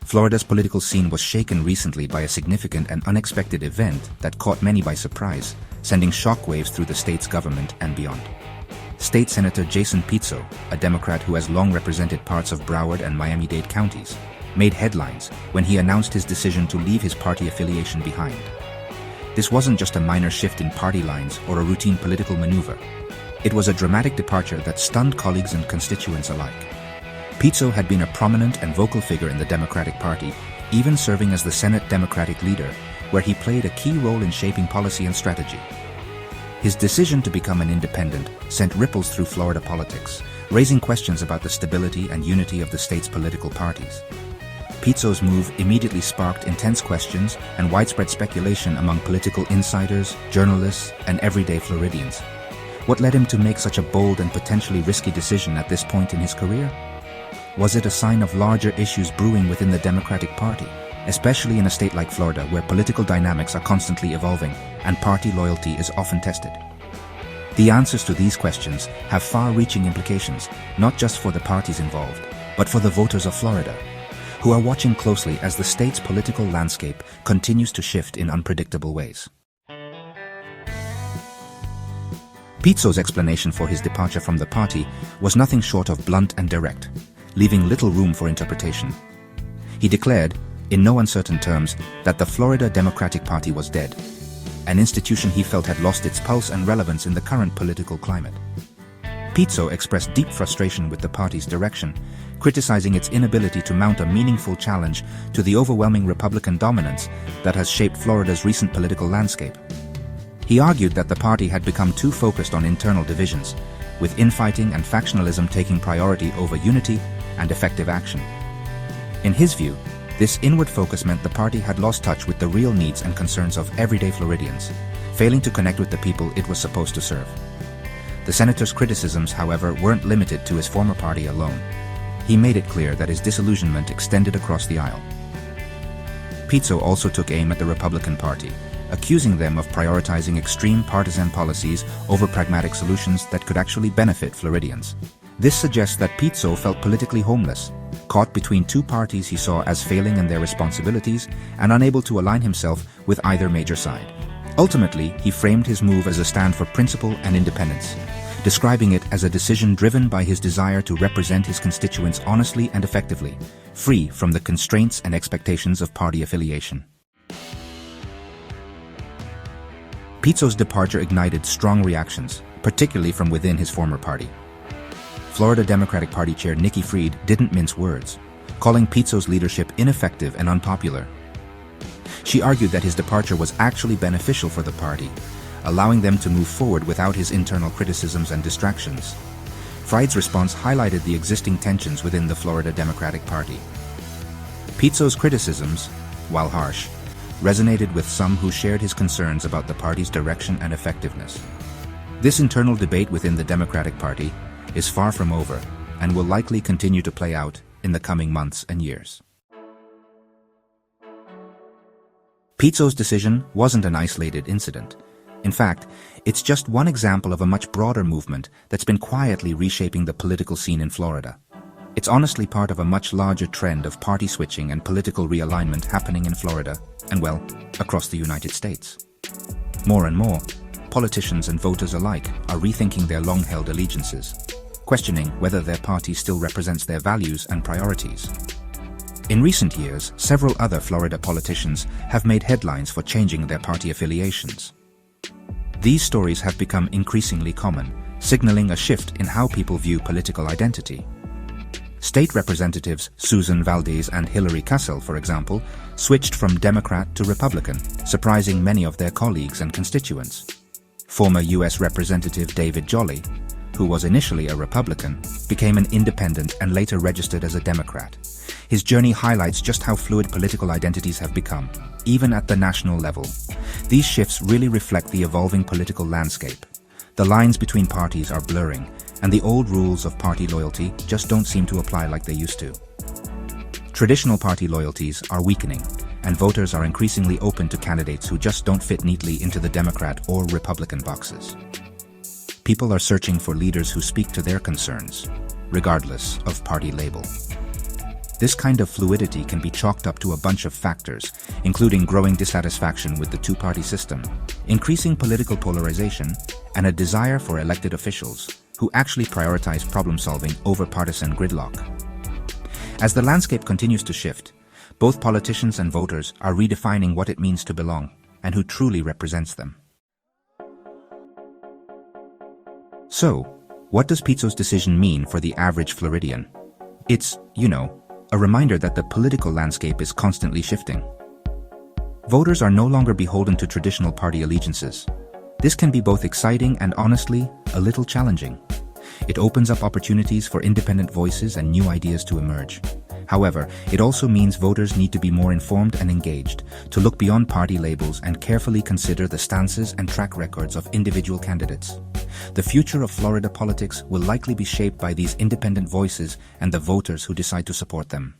Florida's political scene was shaken recently by a significant and unexpected event that caught many by surprise, sending shockwaves through the state's government and beyond. State Senator Jason Pizzo, a Democrat who has long represented parts of Broward and Miami-Dade counties, made headlines when he announced his decision to leave his party affiliation behind. This wasn't just a minor shift in party lines or a routine political maneuver. It was a dramatic departure that stunned colleagues and constituents alike. Pizzo had been a prominent and vocal figure in the Democratic Party, even serving as the Senate Democratic leader, where he played a key role in shaping policy and strategy. His decision to become an independent sent ripples through Florida politics, raising questions about the stability and unity of the state's political parties. Pizzo's move immediately sparked intense questions and widespread speculation among political insiders, journalists, and everyday Floridians. What led him to make such a bold and potentially risky decision at this point in his career? Was it a sign of larger issues brewing within the Democratic Party, especially in a state like Florida where political dynamics are constantly evolving and party loyalty is often tested? The answers to these questions have far-reaching implications, not just for the parties involved, but for the voters of Florida, who are watching closely as the state's political landscape continues to shift in unpredictable ways. Pizzo's explanation for his departure from the party was nothing short of blunt and direct, leaving little room for interpretation. He declared, in no uncertain terms, that the Florida Democratic Party was dead, an institution he felt had lost its pulse and relevance in the current political climate. Pizzo expressed deep frustration with the party's direction, criticizing its inability to mount a meaningful challenge to the overwhelming Republican dominance that has shaped Florida's recent political landscape. He argued that the party had become too focused on internal divisions, with infighting and factionalism taking priority over unity and effective action. In his view, this inward focus meant the party had lost touch with the real needs and concerns of everyday Floridians, failing to connect with the people it was supposed to serve. The senator's criticisms, however, weren't limited to his former party alone. He made it clear that his disillusionment extended across the aisle. Pizzo also took aim at the Republican Party, accusing them of prioritizing extreme partisan policies over pragmatic solutions that could actually benefit Floridians. This suggests that Pizzo felt politically homeless, caught between two parties he saw as failing in their responsibilities and unable to align himself with either major side. Ultimately, he framed his move as a stand for principle and independence, describing it as a decision driven by his desire to represent his constituents honestly and effectively, free from the constraints and expectations of party affiliation. Pizzo's departure ignited strong reactions, particularly from within his former party. Florida Democratic Party Chair Nikki Fried didn't mince words, calling Pizzo's leadership ineffective and unpopular. She argued that his departure was actually beneficial for the party, allowing them to move forward without his internal criticisms and distractions. Fried's response highlighted the existing tensions within the Florida Democratic Party. Pizzo's criticisms, while harsh, resonated with some who shared his concerns about the party's direction and effectiveness. This internal debate within the Democratic Party is far from over and will likely continue to play out in the coming months and years. Pizzo's decision wasn't an isolated incident. In fact, it's just one example of a much broader movement that's been quietly reshaping the political scene in Florida. It's honestly part of a much larger trend of party switching and political realignment happening in Florida and, well, across the United States. More and more, politicians and voters alike are rethinking their long-held allegiances, questioning whether their party still represents their values and priorities. In recent years, several other Florida politicians have made headlines for changing their party affiliations. These stories have become increasingly common, signaling a shift in how people view political identity. State Representatives Susan Valdez and Hillary Cassell, for example, switched from Democrat to Republican, surprising many of their colleagues and constituents. Former U.S. Representative David Jolly, who was initially a Republican, became an independent and later registered as a Democrat. His journey highlights just how fluid political identities have become, even at the national level. These shifts really reflect the evolving political landscape. The lines between parties are blurring, and the old rules of party loyalty just don't seem to apply like they used to. Traditional party loyalties are weakening, and voters are increasingly open to candidates who just don't fit neatly into the Democrat or Republican boxes. People are searching for leaders who speak to their concerns, regardless of party label. This kind of fluidity can be chalked up to a bunch of factors, including growing dissatisfaction with the two-party system, increasing political polarization, and a desire for elected officials who actually prioritize problem-solving over partisan gridlock. As the landscape continues to shift, both politicians and voters are redefining what it means to belong and who truly represents them. So, what does Pizzo's decision mean for the average Floridian? It's, a reminder that the political landscape is constantly shifting. Voters are no longer beholden to traditional party allegiances. This can be both exciting and, honestly, a little challenging. It opens up opportunities for independent voices and new ideas to emerge. However, it also means voters need to be more informed and engaged, to look beyond party labels and carefully consider the stances and track records of individual candidates. The future of Florida politics will likely be shaped by these independent voices and the voters who decide to support them.